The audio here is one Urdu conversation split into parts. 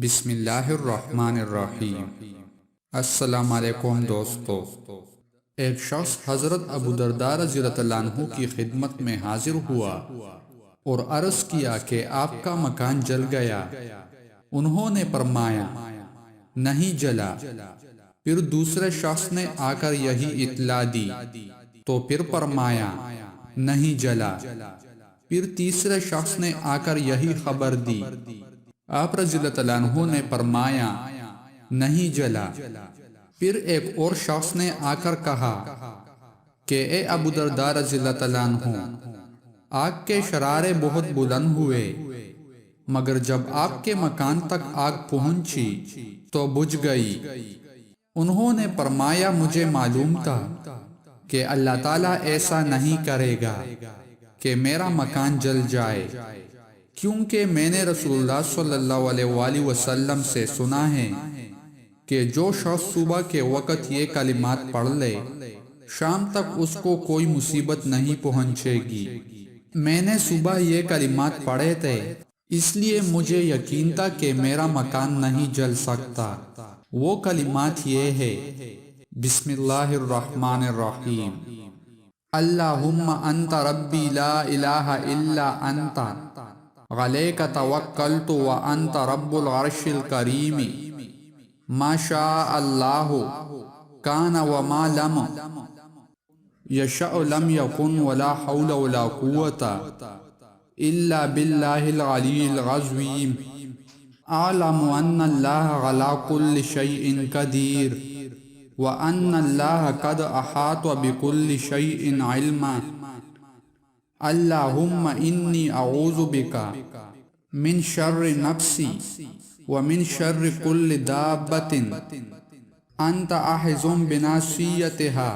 بسم اللہ الرحمن الرحیم۔ السلام علیکم دوستو۔ ایک شخص حضرت ابو درداء رضی اللہ عنہ کی خدمت میں حاضر ہوا اور عرض کیا کہ آپ کا مکان جل گیا۔ انہوں نے فرمایا نہیں جلا۔ پھر دوسرے شخص نے آ کر یہی اطلاع دی تو پھر فرمایا نہیں جلا۔ پھر تیسرے شخص نے آ کر یہی خبر دی۔ آپ رضی اللہ عنہ نے فرمایا نہیں جلا۔ پھر ایک اور شخص نے آ کر کہا کہ اے ابو درداء رضی اللہ عنہ، آگ کے شرارے بہت بلند ہوئے، مگر جب آپ کے مکان تک آگ پہنچی تو بجھ گئی۔ انہوں نے فرمایا مجھے معلوم تھا کہ اللہ تعالیٰ ایسا نہیں کرے گا کہ میرا مکان جل جائے، کیونکہ میں نے رسول اللہ صلی اللہ علیہ وآلہ وسلم سے سنا ہے کہ جو شخص صبح کے وقت یہ کلمات پڑھ لے شام تک اس کو کوئی مصیبت نہیں پہنچے گی۔ میں نے صبح یہ کلمات پڑھے تھے، اس لیے مجھے یقین تھا کہ میرا مکان نہیں جل سکتا۔ وہ کلمات یہ ہے: بسم اللہ الرحمن الرحیم، اللہم انت ربی لا الہ الا انت علیک توکلت وانت رب العرش الکریم، ما شاء اللہ کان وما لم یشأ لم یکن ولا حول ولا قوة الا باللہ العلی العظیم، اعلم ان اللہ علی کل شیء قدیر وان اللہ قد احاط بكل شیء علما، اللہم انی اعوذ بک من شر نفسی ومن شر کل دابۃ انت آخذ بناصیتها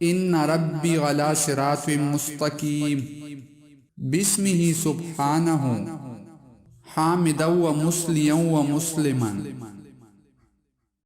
ان ربی علی صراط مستقیم، بسمہ سبحانہ حامدا و مسلیا و مسلما